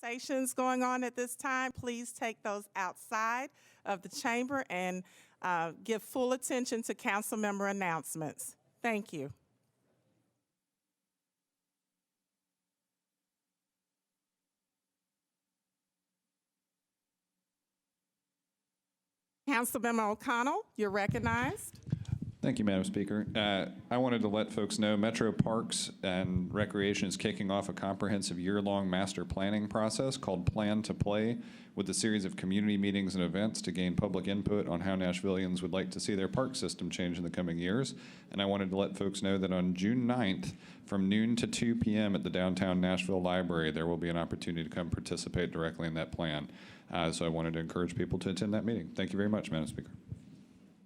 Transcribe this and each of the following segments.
Conversations going on at this time, please take those outside of the chamber and give full attention to council member announcements. Thank you. Councilmember O'Connell, you're recognized. Thank you, Madam Speaker. I wanted to let folks know Metro Parks and Recreation is kicking off a comprehensive year-long master planning process called Plan to Play, with a series of community meetings and events to gain public input on how Nashvillians would like to see their park system change in the coming years. And I wanted to let folks know that on June 9th, from noon to 2 p.m. at the downtown Nashville Library, there will be an opportunity to come participate directly in that plan. So I wanted to encourage people to attend that meeting. Thank you very much, Madam Speaker.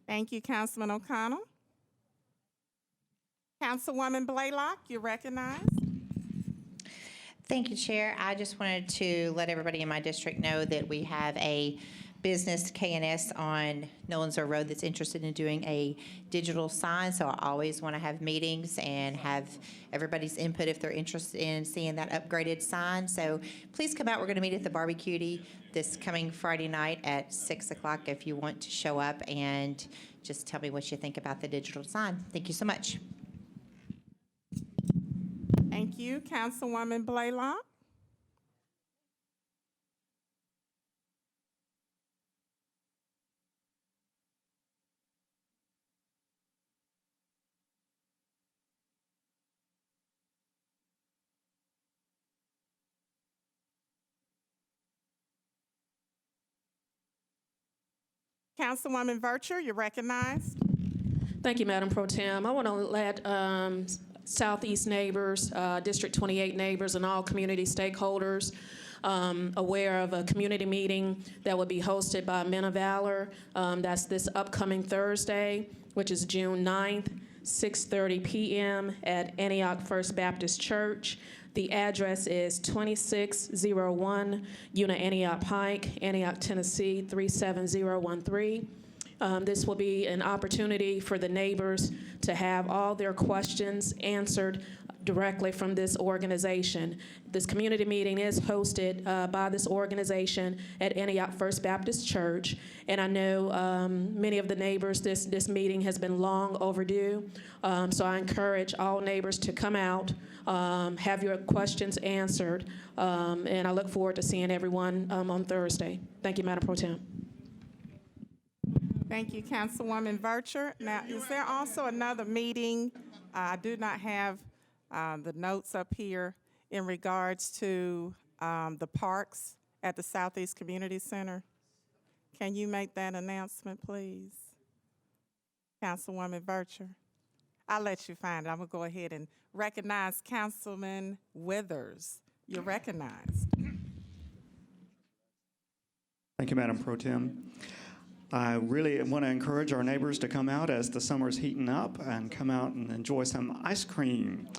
Thank you, Councilman O'Connell. Councilwoman Blaylock, you're recognized. Thank you, Chair. I just wanted to let everybody in my district know that we have a business K&S on Nolensville Road that's interested in doing a digital sign. So I always want to have meetings and have everybody's input if they're interested in seeing that upgraded sign. So please come out. We're going to meet at the Barbecue this coming Friday night at 6 o'clock if you want to show up and just tell me what you think about the digital sign. Thank you so much. Thank you, Councilwoman Blaylock. Councilwoman Virtue, you're recognized. Thank you, Madam Pro Tem. I want to let Southeast neighbors, District 28 neighbors, and all community stakeholders aware of a community meeting that will be hosted by Men of Valor. That's this upcoming Thursday, which is June 9th, 6:30 p.m. at Antioch First Baptist Church. The address is 2601 Una Antioch Pike, Antioch, Tennessee 37013. This will be an opportunity for the neighbors to have all their questions answered directly from this organization. This community meeting is hosted by this organization at Antioch First Baptist Church, and I know many of the neighbors, this meeting has been long overdue, so I encourage all neighbors to come out, have your questions answered, and I look forward to seeing everyone on Thursday. Thank you, Madam Pro Tem. Thank you, Councilwoman Virtue. Now, is there also another meeting? I do not have the notes up here in regards to the parks at the Southeast Community Center. Can you make that announcement, please? Councilwoman Virtue. I'll let you find it. I'm going to go ahead and recognize Councilman Withers. You're recognized. Thank you, Madam Pro Tem. I really want to encourage our neighbors to come out as the summer's heating up and come out and enjoy some ice cream.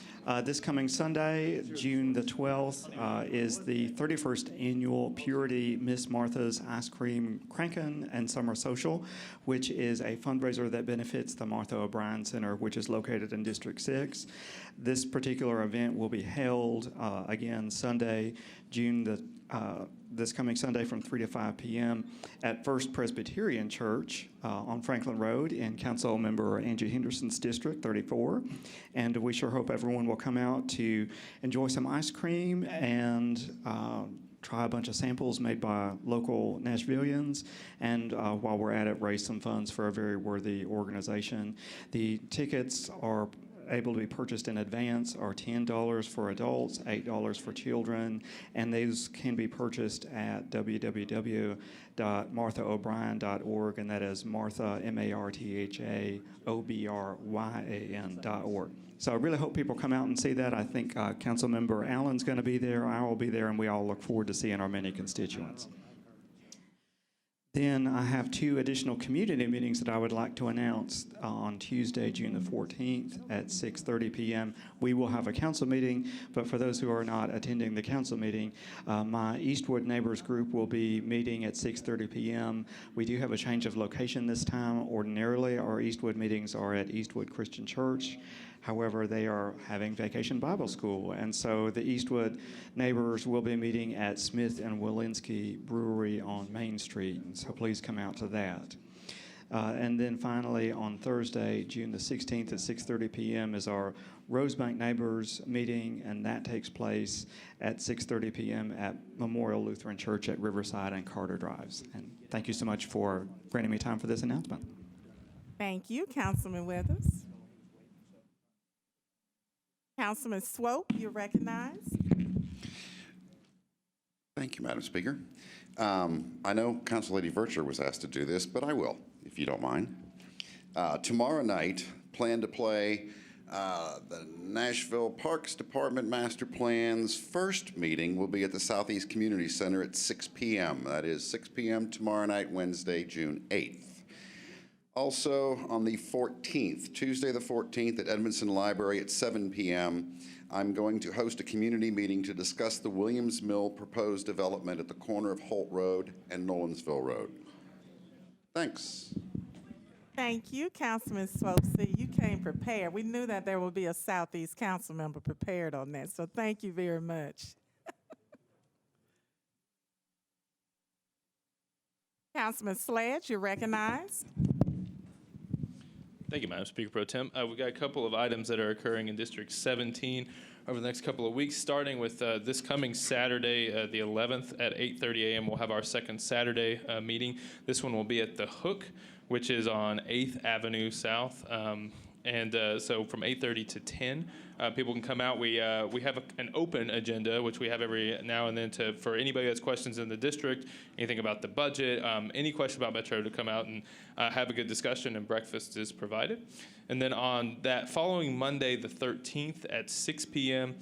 This coming Sunday, June the 12th, is the 31st annual Purity Miss Martha's Ice Cream Crankin' and Summer Social, which is a fundraiser that benefits the Martha O'Brien Center, which is located in District 6. This particular event will be held again Sunday, this coming Sunday from 3 to 5 p.m. at First Presbyterian Church on Franklin Road in Council Member Angie Henderson's District 34. And we sure hope everyone will come out to enjoy some ice cream and try a bunch of samples made by local Nashvillians, and while we're at it, raise some funds for a very worthy organization. The tickets are able to be purchased in advance are $10 for adults, $8 for children, and those can be purchased at www.marthaobryan.org, and that is Martha, MarthaObryan.org. So I really hope people come out and see that. I think Councilmember Allen's going to be there, I will be there, and we all look forward to seeing our many constituents. Then I have 2 additional community meetings that I would like to announce on Tuesday, June the 14th at 6:30 p.m. We will have a council meeting, but for those who are not attending the council meeting, my Eastwood Neighbors group will be meeting at 6:30 p.m. We do have a change of location this time. Ordinarily, our Eastwood meetings are at Eastwood Christian Church. However, they are having Vacation Bible School, and so the Eastwood neighbors will be meeting at Smith and Walensky Brewery on Main Street, and so please come out to that. And then finally, on Thursday, June the 16th at 6:30 p.m. is our Rosebank Neighbors meeting, and that takes place at 6:30 p.m. at Memorial Lutheran Church at Riverside and Carter Drives. And thank you so much for granting me time for this announcement. Thank you, Councilman Withers. Councilman Swope, you're recognized. Thank you, Madam Speaker. I know Council Lady Vercher was asked to do this, but I will, if you don't mind. Tomorrow night, plan to play the Nashville Parks Department Master Plan's first meeting will be at the Southeast Community Center at 6 p.m. That is 6 p.m. tomorrow night, Wednesday, June 8th. Also, on the 14th, Tuesday the 14th at Edmondson Library at 7 p.m., I'm going to host a community meeting to discuss the Williams Mill proposed development at the corner of Holt Road and Nolensville Road. Thanks. Thank you, Councilman Swope. See, you came prepared. We knew that there would be a Southeast council member prepared on that, so thank you very much. Councilman Sledge, you're recognized. Thank you, Madam Speaker Pro Tem. We've got a couple of items that are occurring in District 17 over the next couple of weeks, starting with this coming Saturday, the 11th at 8:30 a.m. We'll have our second Saturday meeting. This one will be at The Hook, which is on 8th Avenue South. So from 8:30 to 10, people can come out. We have an open agenda, which we have every now and then for anybody that's questions in the district, anything about the budget, any question about Metro, to come out and have a good discussion, and breakfast is provided. And then on that following Monday, the 13th at 6 p.m.,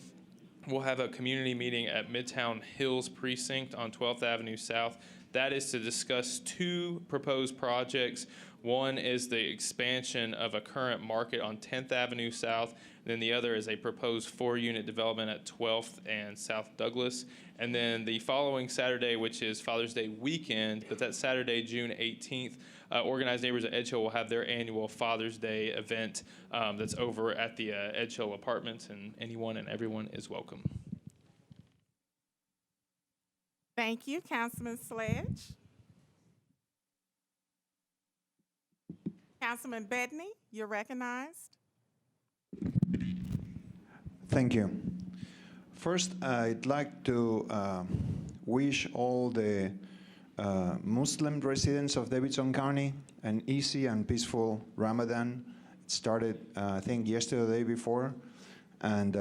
we'll have a community meeting at Midtown Hills Precinct on 12th Avenue South. That is to discuss two proposed projects. One is the expansion of a current market on 10th Avenue South. Then the other is a proposed 4-unit development at 12th and South Douglas. And then the following Saturday, which is Father's Day weekend, but that's Saturday, June 18th, Organized Neighbors at Edge Hill will have their annual Father's Day event that's over at the Edge Hill Apartments, and anyone and everyone is welcome. Thank you, Councilman Sledge. Councilman Bedney, you're recognized. Thank you. First, I'd like to wish all the Muslim residents of Davidson County an easy and peaceful Ramadan. It started, I think, yesterday or the day before. And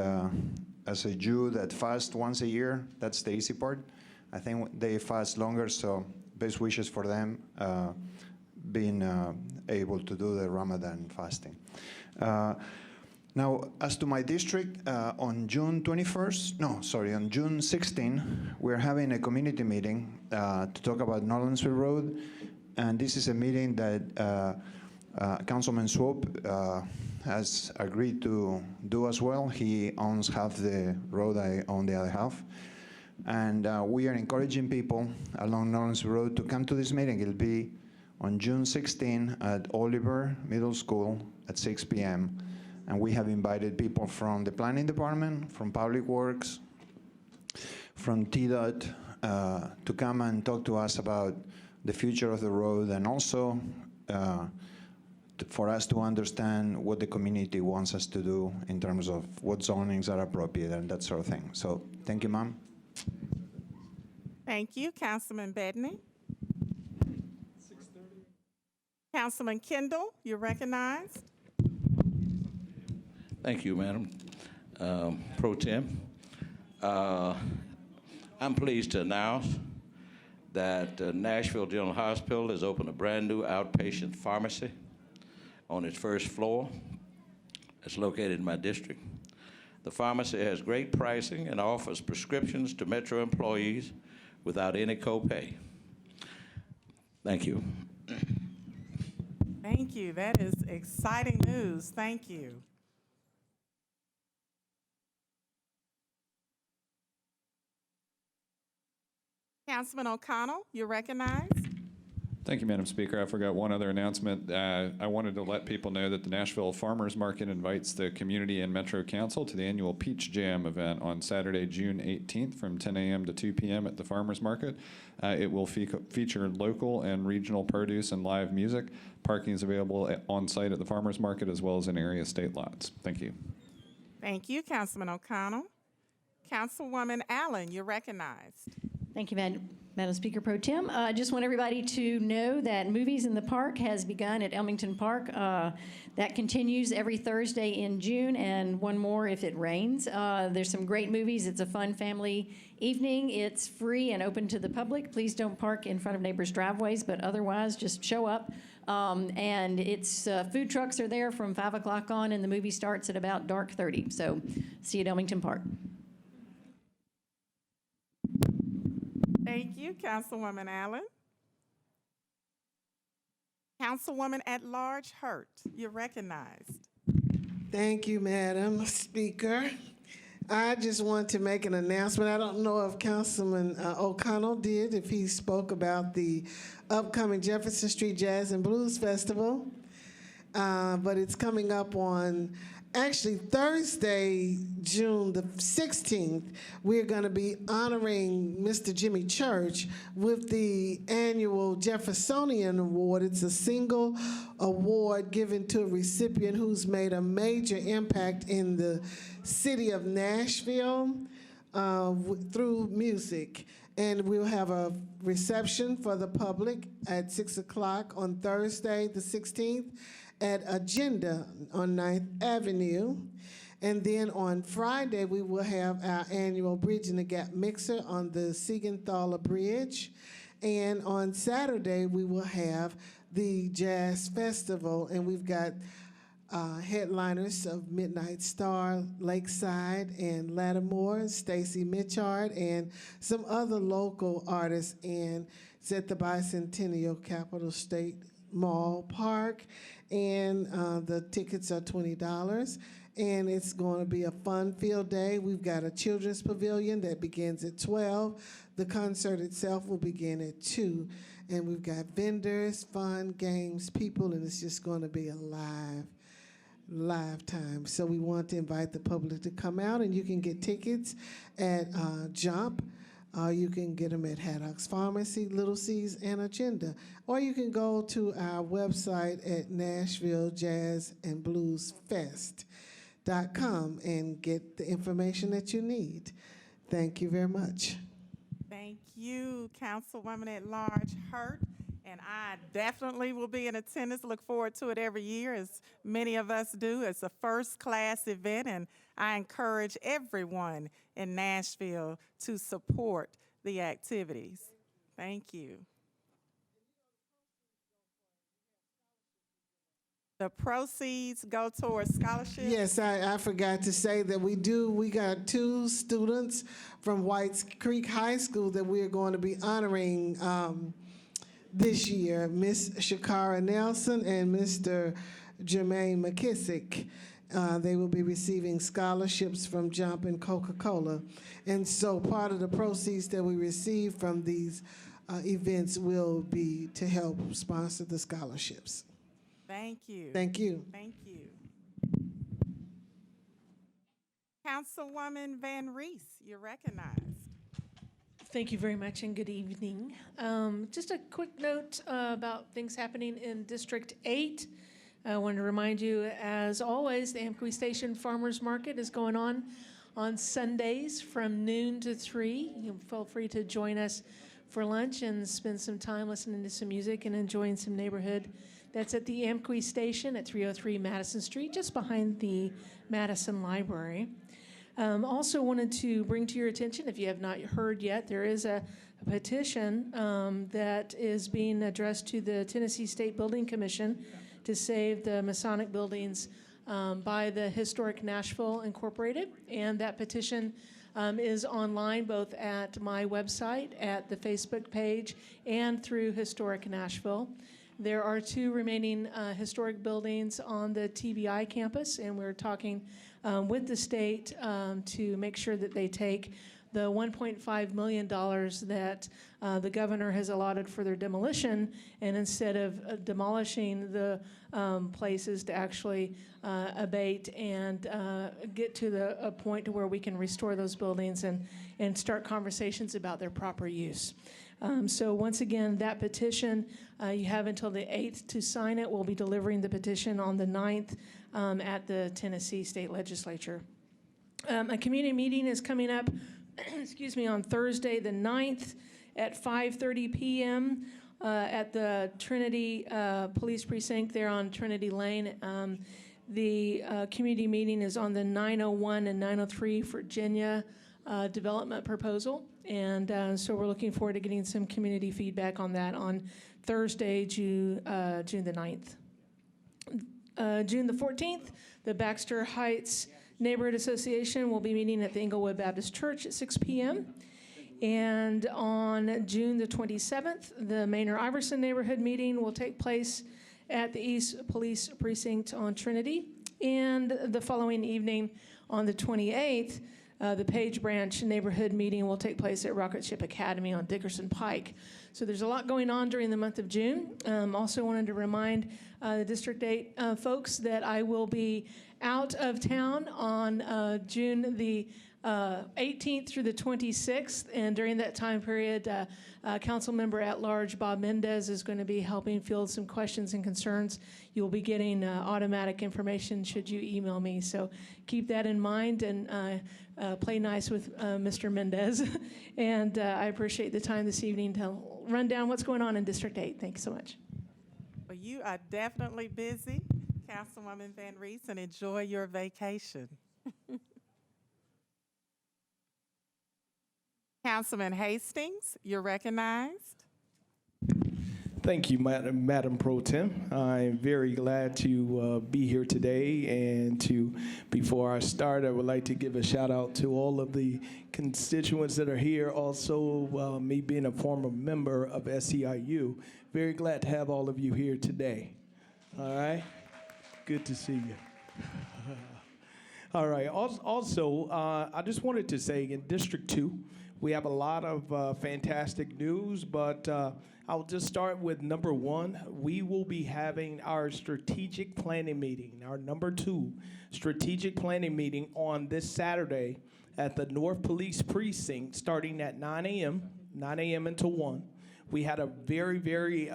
as a Jew that fasts once a year, that's the easy part. I think they fast longer, so best wishes for them being able to do the Ramadan fasting. Now, as to my district, on June 16, we're having a community meeting to talk about Nolensville Road. And this is a meeting that Councilman Swope has agreed to do as well. He owns half the road, I own the other half. And we are encouraging people along Nolensville Road to come to this meeting. It'll be on June 16 at Oliver Middle School at 6 p.m. And we have invited people from the Planning Department, from Public Works, from TDOT to come and talk to us about the future of the road, and also for us to understand what the community wants us to do in terms of what zonings are appropriate and that sort of thing. So thank you, ma'am. Thank you, Councilman Bedney. Councilman Kendall, you're recognized. Thank you, Madam Pro Tem. I'm pleased to announce that Nashville General Hospital has opened a brand new outpatient pharmacy on its first floor. It's located in my district. The pharmacy has great pricing and offers prescriptions to Metro employees without any copay. Thank you. Thank you. That is exciting news. Thank you. Councilman O'Connell, you're recognized. Thank you, Madam Speaker. I forgot one other announcement. I wanted to let people know that the Nashville Farmers Market invites the community and Metro Council to the annual Peach Jam event on Saturday, June 18th from 10 a.m. to 2 p.m. at the Farmers Market. It will feature local and regional produce and live music. Parking is available on site at the Farmers Market as well as in area state lots. Thank you. Thank you, Councilman O'Connell. Councilwoman Allen, you're recognized. Thank you, Madam Speaker Pro Tem. I just want everybody to know that Movies in the Park has begun at Elmington Park. That continues every Thursday in June, and one more if it rains. There's some great movies. It's a fun family evening. It's free and open to the public. Please don't park in front of neighbors' driveways, but otherwise just show up. And it's food trucks are there from 5 o'clock on, and the movie starts at about dark 30. So see you at Elmington Park. Thank you, Councilwoman Allen. Councilwoman at Large Hurt, you're recognized. Thank you, Madam Speaker. I just want to make an announcement. I don't know if Councilman O'Connell did, if he spoke about the upcoming Jefferson Street Jazz and Blues Festival, but it's coming up on actually Thursday, June the 16th. We're going to be honoring Mr. Jimmy Church with the annual Jeffersonian Award. It's a single award given to a recipient who's made a major impact in the city of Nashville through music. And we'll have a reception for the public at 6 o'clock on Thursday the 16th at Agenda on 9th Avenue. And then on Friday, we will have our annual Bridging the Gap Mixer on the Siegenthaler Bridge. And on Saturday, we will have the Jazz Festival, and we've got headliners of Midnight Star, Lakeside, and Lattimore, Stacy Mitchard, and some other local artists. And it's at the Bicentennial Capital State Mall Park, and the tickets are $20. And it's going to be a fun-filled day. We've got a children's pavilion that begins at 12. The concert itself will begin at 2. And we've got vendors, fun, games, people, and it's just going to be a live time. So we want to invite the public to come out, and you can get tickets at Jump. You can get them at Haddock's Pharmacy, Little C's, and Agenda. Or you can go to our website at NashvilleJazzandBluesFest.com and get the information that you need. Thank you very much. Thank you, Councilwoman at Large Hurt. And I definitely will be in attendance. Look forward to it every year, as many of us do. It's a first-class event, and I encourage everyone in Nashville to support the activities. Thank you. The proceeds go towards scholarships? Yes, I forgot to say that we got 2 students from Whites Creek High School that we're going to be honoring this year, Miss Shakara Nelson and Mr. Jermaine McKissick. They will be receiving scholarships from Jump and Coca-Cola. And so part of the proceeds that we receive from these events will be to help sponsor the scholarships. Thank you. Thank you. Thank you. Councilwoman Van Reese, you're recognized. Thank you very much, and good evening. Just a quick note about things happening in District 8. I want to remind you, as always, the Amqui Station Farmers Market is going on Sundays from noon to 3. You feel free to join us for lunch and spend some time listening to some music and enjoying some neighborhood. That's at the Amqui Station at 303 Madison Street, just behind the Madison Library. Also wanted to bring to your attention, if you have not heard yet, there is a petition that is being addressed to the Tennessee State Building Commission to save the Masonic buildings by the Historic Nashville Incorporated. And that petition is online both at my website, at the Facebook page, and through Historic Nashville. There are 2 remaining historic buildings on the TBI campus, and we're talking with the state to make sure that they take the $1.5 million that the governor has allotted for their demolition, and instead of demolishing the places, to actually abate and get to a point to where we can restore those buildings and start conversations about their proper use. So once again, that petition, you have until the 8th to sign it. We'll be delivering the petition on the 9th at the Tennessee State Legislature. A community meeting is coming up, excuse me, on Thursday the 9th at 5:30 p.m. At the Trinity Police Precinct there on Trinity Lane. The community meeting is on the 901 and 903 Virginia development proposal. And so we're looking forward to getting some community feedback on that on Thursday, June the 9th. June the 14th, the Baxter Heights Neighborhood Association will be meeting at the Englewood Baptist Church at 6 p.m. And on June the 27th, the Maynard Iverson Neighborhood Meeting will take place at the East Police Precinct on Trinity. And the following evening, on the 28th, the Page Branch Neighborhood Meeting will take place at Rocket Ship Academy on Dickerson Pike. So there's a lot going on during the month of June. Also wanted to remind the District 8 folks that I will be out of town on June the 18th through the 26th, and during that time period, Council Member at Large Bob Mendez is going to be helping field some questions and concerns. You'll be getting automatic information should you email me, so keep that in mind and play nice with Mr. Mendez. And I appreciate the time this evening to run down what's going on in District 8. Thank you so much. Well, you are definitely busy, Councilwoman Van Reese, and enjoy your vacation. Councilman Hastings, you're recognized. Thank you, Madam Pro Tem. I'm very glad to be here today. And before I start, I would like to give a shout out to all of the constituents that are here. Also, me being a former member of SEIU, very glad to have all of you here today. All right? Good to see you. All right. Also, I just wanted to say in District 2, we have a lot of fantastic news, but I'll just start with number one. We will be having our strategic planning meeting, our number 2 strategic planning meeting on this Saturday at the North Police Precinct, starting at 9 a.m. until 1. We had a very, very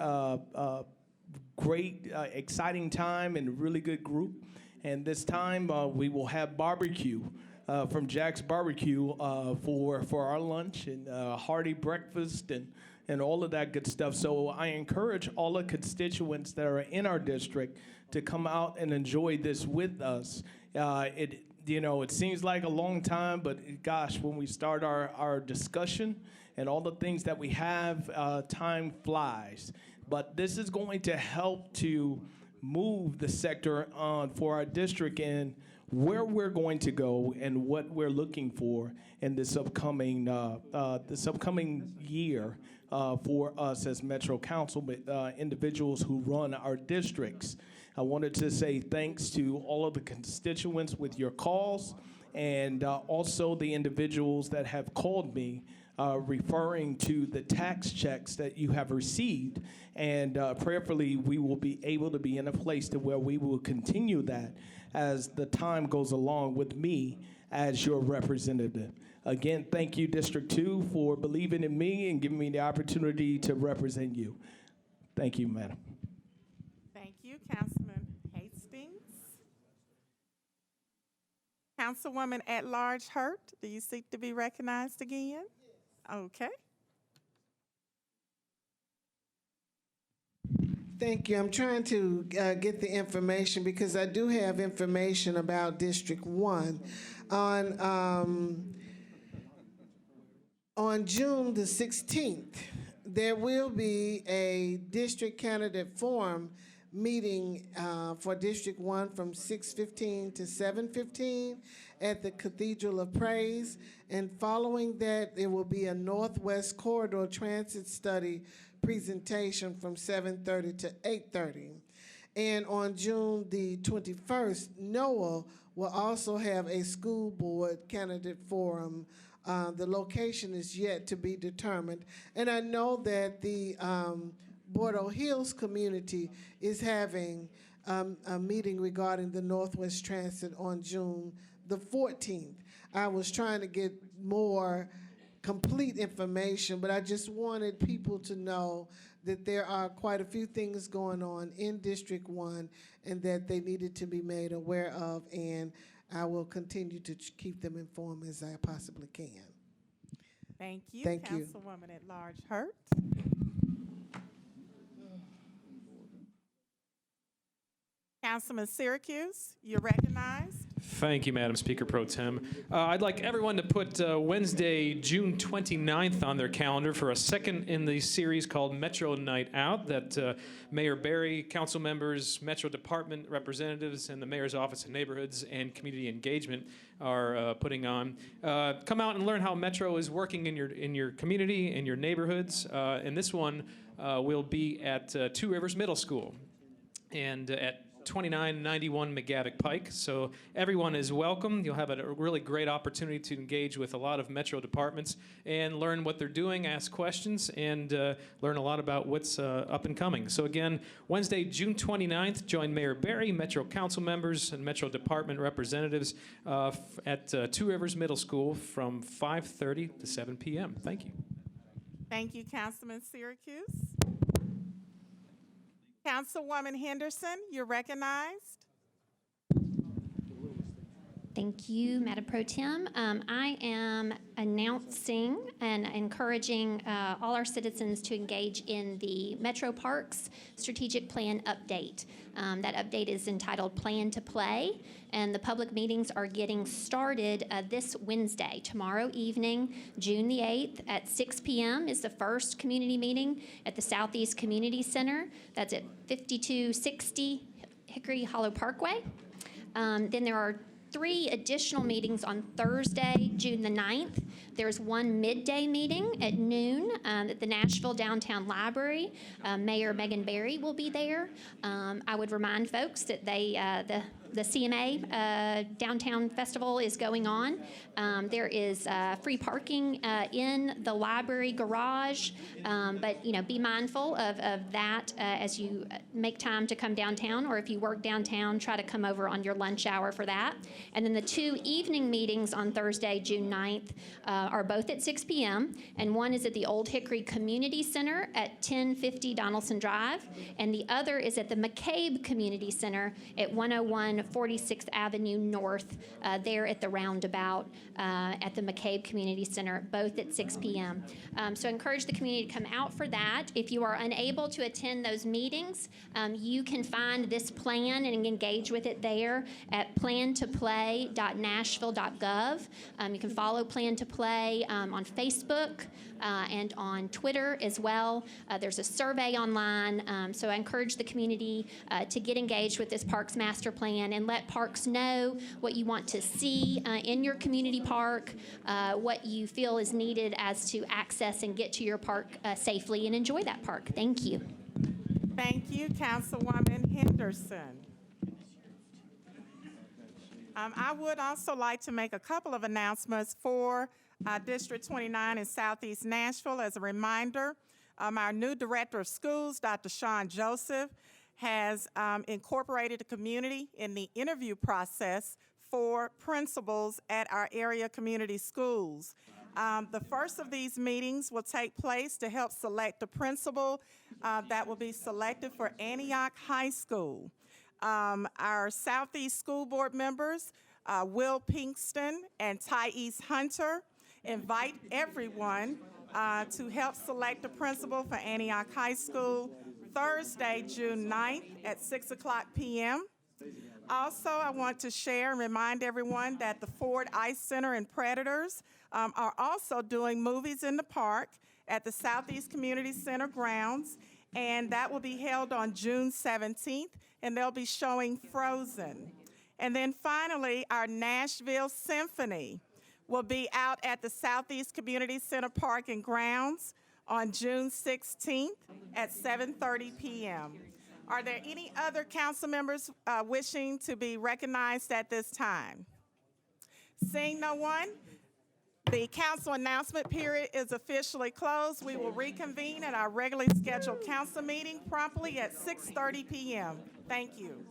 great, exciting time and a really good group. And this time we will have barbecue. From Jack's Barbecue for our lunch and hearty breakfast and all of that good stuff. So I encourage all the constituents that are in our district to come out and enjoy this with us. It seems like a long time, but gosh, when we start our discussion and all the things that we have, time flies. But this is going to help to move the sector on for our district and where we're going to go and what we're looking for in this upcoming year for us as Metro Council, individuals who run our districts. I wanted to say thanks to all of the constituents with your calls and also the individuals that have called me referring to the tax checks that you have received. And prayerfully, we will be able to be in a place to where we will continue that as the time goes along with me as your representative. Again, thank you, District 2, for believing in me and giving me the opportunity to represent you. Thank you, Madam. Thank you, Councilman Hastings. Councilwoman at Large Hurt, do you seek to be recognized again? Okay. Thank you. I'm trying to get the information because I do have information about District 1. On June the 16th, there will be a district candidate forum meeting for District 1 from 6:15 to 7:15 at the Cathedral of Praise. And following that, there will be a Northwest Corridor Transit Study presentation from 7:30 to 8:30. And on June the 21st, NOAA will also have a school board candidate forum. The location is yet to be determined. And I know that the Bordeaux Hills community is having a meeting regarding the Northwest Transit on June the 14th. I was trying to get more complete information, but I just wanted people to know that there are quite a few things going on in District 1 and that they needed to be made aware of, and I will continue to keep them informed as I possibly can. Thank you. Thank you. Councilwoman at Large Hurt. Councilman Syracuse, you're recognized. Thank you, Madam Speaker Pro Tem. I'd like everyone to put Wednesday, June 29th on their calendar for a second in the series called Metro Night Out that Mayor Berry, council members, Metro Department representatives, and the Mayor's Office of Neighborhoods and Community Engagement are putting on. Come out and learn how Metro is working in your community, in your neighborhoods. And this one will be at Two Rivers Middle School and at 2991 McGavick Pike. So everyone is welcome. You'll have a really great opportunity to engage with a lot of Metro departments and learn what they're doing, ask questions, and learn a lot about what's up and coming. So again, Wednesday, June 29th, join Mayor Berry, Metro Council members, and Metro Department representatives at Two Rivers Middle School from 5:30 to 7 p.m. Thank you. Thank you, Councilman Syracuse. Councilwoman Henderson, you're recognized. Thank you, Madam Pro Tem. I am announcing and encouraging all our citizens to engage in the Metro Parks Strategic Plan Update. That update is entitled Plan to Play, and the public meetings are getting started this Wednesday. Tomorrow evening, June the 8th at 6 p.m. is the first community meeting at the Southeast Community Center. That's at 5260 Hickory Hollow Parkway. Then there are 3 additional meetings on Thursday, June the 9th. There's one midday meeting at noon at the Nashville Downtown Library. Mayor Megan Berry will be there. I would remind folks that the CMA Downtown Festival is going on. There is free parking in the library garage, but be mindful of that as you make time to come downtown, or if you work downtown, try to come over on your lunch hour for that. And then the 2 evening meetings on Thursday, June 9th, are both at 6 p.m., and one is at the Old Hickory Community Center at 1050 Donaldson Drive, and the other is at the McCabe Community Center at 101 46th Avenue North, there at the roundabout at the McCabe Community Center, both at 6 p.m. So I encourage the community to come out for that. If you are unable to attend those meetings, you can find this plan and engage with it there at plantoplay.nashville.gov. You can follow Plan to Play on Facebook and on Twitter as well. There's a survey online, so I encourage the community to get engaged with this Parks Master Plan and let Parks know what you want to see in your community park, what you feel is needed as to access and get to your park safely and enjoy that park. Thank you. Thank you, Councilwoman Henderson. I would also like to make a couple of announcements for District 29 in Southeast Nashville. As a reminder, our new Director of Schools, Dr. Sean Joseph, has incorporated the community in the interview process for principals at our area community schools. The first of these meetings will take place to help select the principal that will be selected for Antioch High School. Our Southeast School Board members, Will Pinkston and Thais Hunter, invite everyone to help select a principal for Antioch High School Thursday, June 9th at 6 o'clock p.m. Also, I want to share and remind everyone that the Ford Ice Center and Predators are also doing Movies in the Park at the Southeast Community Center grounds, and that will be held on June 17th, and they'll be showing Frozen. And then finally, our Nashville Symphony will be out at the Southeast Community Center Park and Grounds on June 16th at 7:30 p.m. Are there any other council members wishing to be recognized at this time? Seeing no one, the council announcement period is officially closed. We will reconvene at our regularly scheduled council meeting promptly at 6:30 p.m. Thank you.